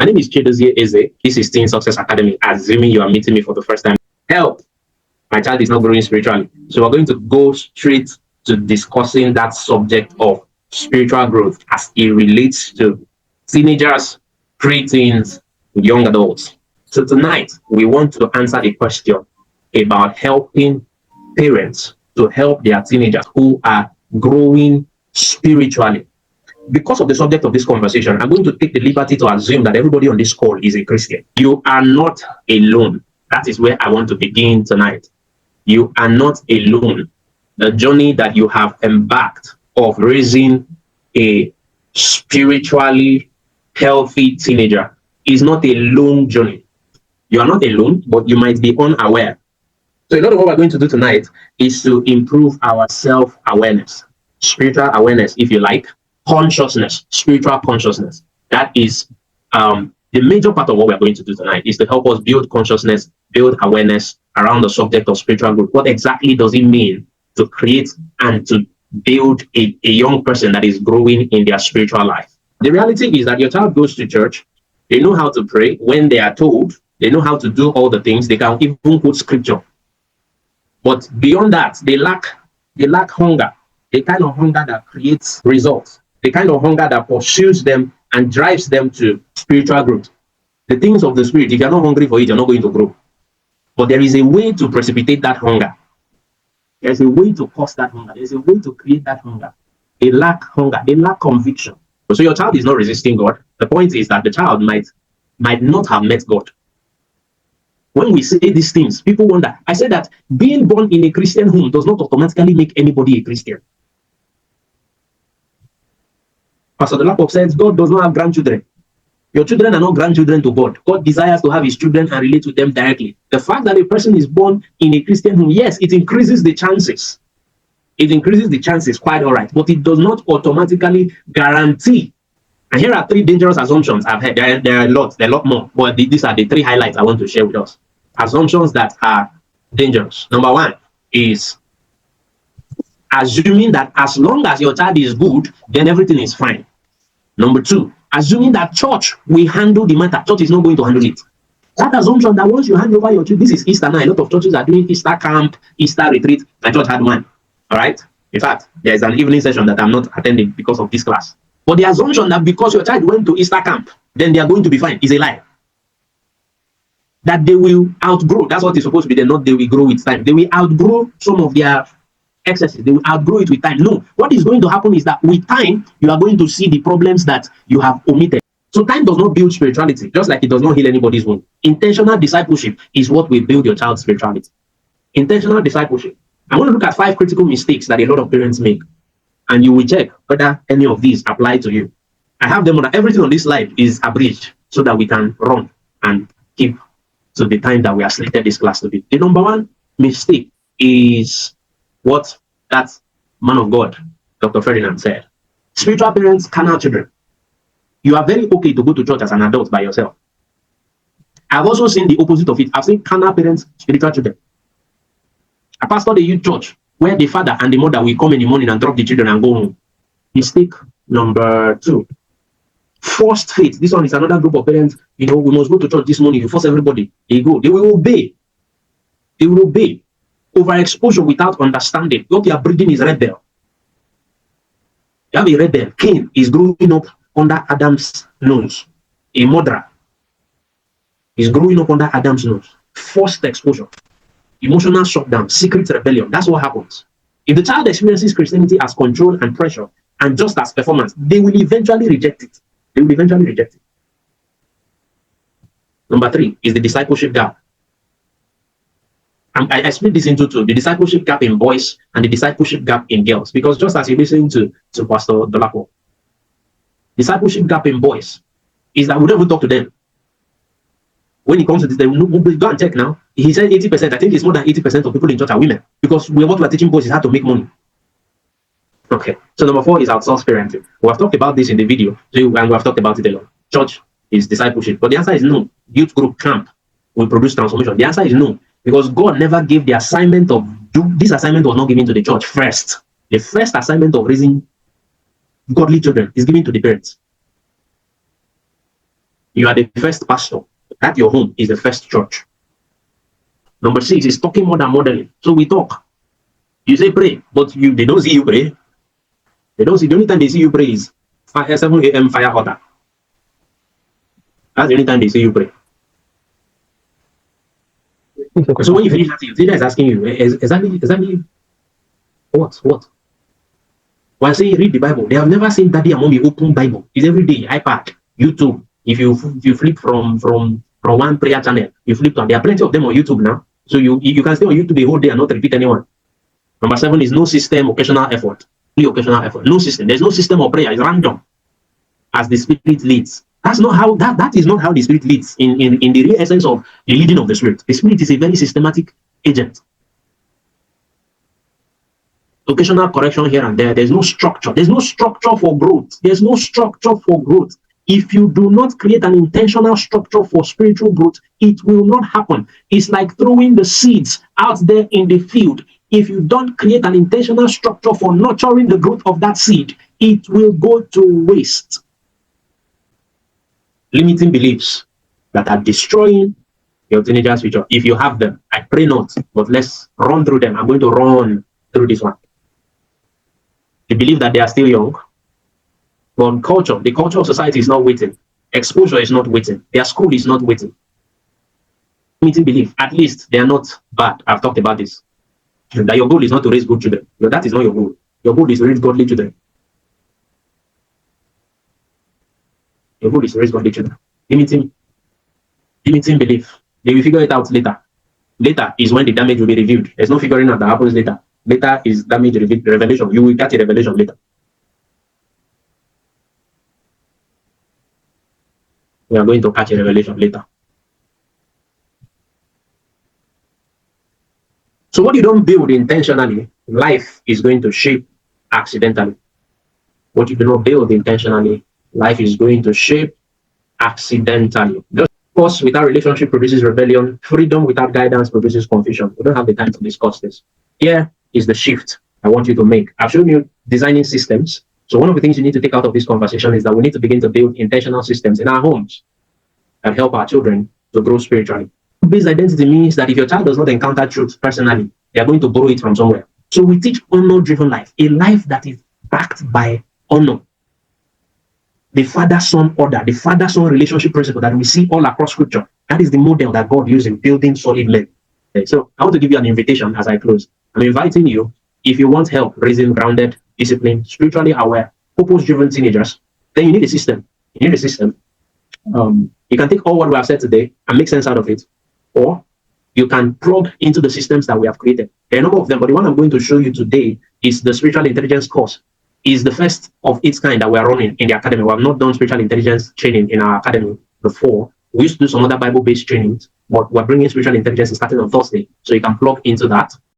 name is Chidozie Eze. This is Teen Success Academy. Assuming you are meeting me for the first time, help! My child is not growing spiritually. So we're going to go straight to discussing that subject of spiritual growth as it relates to teenagers, preteens, young adults. So tonight, we want to answer a question about helping parents to help their teenagers who are growing spiritually. Because of the subject of this conversation, I'm going to take the liberty to assume that everybody on this call is a Christian. You are not alone. That is where I want to begin tonight. You are not alone. The journey that you have embarked of raising a spiritually healthy teenager is not a lone journey. You are not alone, but you might be unaware. So a lot of what we're going to do tonight is to improve our self-awareness, spiritual awareness, if you like, consciousness, spiritual consciousness. That is the major part of what we're going to do tonight, is to help us build consciousness, build awareness around the subject of spiritual growth. What exactly does it mean to create and to build a young person that is growing in their spiritual life? The reality is that your child goes to church, they know how to pray when they are told, they know how to do all the things, they can even quote scripture. But beyond that, they lack hunger, the kind of hunger that creates results, the kind of hunger that pursues them and drives them to spiritual growth. The things of the spirit, if you're not hungry for it, you're not going to grow. But there is a way to precipitate that hunger. There's a way to cause that hunger. There's a way to create that hunger. They lack hunger. They lack conviction. So your child is not resisting God. The point is that the child might not have met God. When we say these things, people wonder. I said that being born in a Christian home does not automatically make anybody a Christian. Pastor Dolapo says God does not have grandchildren. Your children are not grandchildren to God. God desires to have his children and relate to them directly. The fact that a person is born in a Christian home, yes, it increases the chances. It increases the chances, quite all right. But it does not automatically guarantee. And here are three dangerous assumptions I've heard. There are a lot more. But these are the three highlights I want to share with us. Assumptions that are dangerous. Number one is assuming that as long as your child is good, then everything is fine. Number two, assuming that church will handle the matter. Church is not going to handle it. That assumption that once you hand over your children, this is Easter now. A lot of churches are doing Easter camp, Easter retreat. My church had one. All right. In fact, there's an evening session that I'm not attending because of this class. But the assumption that because your child went to Easter camp, then they are going to be fine is a lie. That they will outgrow. That's what it's supposed to be. They're not they will grow with time. They will outgrow some of their excesses. They will outgrow it with time. No, what is going to happen is that with time, you are going to see the problems that you have omitted. So time does not build spirituality, just like it does not heal anybody's wound. Intentional discipleship is what will build your child's spirituality. Intentional discipleship. I want to look at 5 critical mistakes that a lot of parents make, and you will check whether any of these apply to you. I have them on everything on this slide is abridged so that we can run and keep to the time that we have slated this class to be. The number one mistake is what that man of God, Dr. Ferdinand, said. Spiritual parents, carnal children. You are very okay to go to church as an adult by yourself. I've also seen the opposite of it. I've seen carnal parents, spiritual children. I pastored a youth church where the father and the mother will come in the morning and drop the children and go home. Mistake number 2. Forced faith. This one is another group of parents. We must go to church this morning. You force everybody. They go. They will obey. They will obey. Overexposure without understanding. What you are breeding is rebel. You have a rebel. Cain is growing up under Adam's nose. A murderer is growing up under Adam's nose. Forced exposure. Emotional shutdown. Secret rebellion. That's what happens. If the child experiences Christianity as control and pressure and just as performance, they will eventually reject it. They will eventually reject it. Number 3 is the discipleship gap. I split this into 2, the discipleship gap in boys and the discipleship gap in girls. Because just as you listen to Pastor Dolapo, discipleship gap in boys is that we don't even talk to them. When it comes to this, they will go and check now. He said 80%. I think it's more than 80% of people in church are women. Because what we're teaching boys is how to make money. Okay. So number 4 is outsourced parenting. We have talked about this in the video, and we have talked about it a lot. Church is discipleship. But the answer is no. Youth group camp will produce transformation. The answer is no. Because God never gave the assignment of this assignment was not given to the church first. The first assignment of raising godly children is given to the parents. You are the first pastor. That your home is the first church. Number 6 is talking more than modeling. So we talk. You say pray, but they don't see you pray. They don't see. The only time they see you pray is 7 a.m. fire order. That's the only time they see you pray. So when you finish that, the leader is asking you, exactly what? When I say read the Bible, they have never seen Daddy and Mommy open Bible. It's every day, iPad, YouTube. If you flip from one prayer channel, you flip on. There are plenty of them on YouTube now. So you can stay on YouTube the whole day and not repeat anyone. Number 7 is no system, occasional effort. Occasional effort. No system. There's no system of prayer. It's random. As the Spirit leads. That's not how that is not how the Spirit leads in the real essence of the leading of the Spirit. The Spirit is a very systematic agent. Occasional correction here and there. There's no structure. There's no structure for growth. There's no structure for growth. If you do not create an intentional structure for spiritual growth, it will not happen. It's like throwing the seeds out there in the field. If you don't create an intentional structure for nurturing the growth of that seed, it will go to waste. Limiting beliefs that are destroying your teenager's future. If you have them, I pray not, but let's run through them. I'm going to run through this one. They believe that they are still young. But the culture of society is not waiting. Exposure is not waiting. Their school is not waiting. Limiting belief, at least they are not bad. I've talked about this. That your goal is not to raise good children. That is not your goal. Your goal is to raise godly children. Your goal is to raise godly children. Limiting belief. They will figure it out later. Later is when the damage will be reviewed. There's no figuring out that happens later. Later is damage revelation. You will get a revelation later. We are going to catch a revelation later. So what you don't build intentionally, life is going to shape accidentally. What you do not build intentionally, life is going to shape accidentally. Just force without relationship produces rebellion. Freedom without guidance produces confusion. We don't have the time to discuss this. Here is the shift I want you to make. I've shown you designing systems. So one of the things you need to take out of this conversation is that we need to begin to build intentional systems in our homes that help our children to grow spiritually. Based identity means that if your child does not encounter truth personally, they are going to borrow it from somewhere. So we teach honor-driven life, a life that is backed by honor. The father-son order, the father-son relationship principle that we see all across scripture. That is the model that God used in building solid men. Okay, so I want to give you an invitation as I close. I'm inviting you, if you want help raising grounded, disciplined, spiritually aware, purpose-driven teenagers, then you need a system. You need a system. You can take all what we have said today and make sense out of it, or you can plug into the systems that we have created. There are a number of them, but the one I'm going to show you today is the spiritual intelligence course. It's the first of its kind that we are running in the academy. We have not done spiritual intelligence training in our academy before. We used to do some other Bible-based trainings, but we're bringing spiritual intelligence starting on Thursday, so you can plug into that.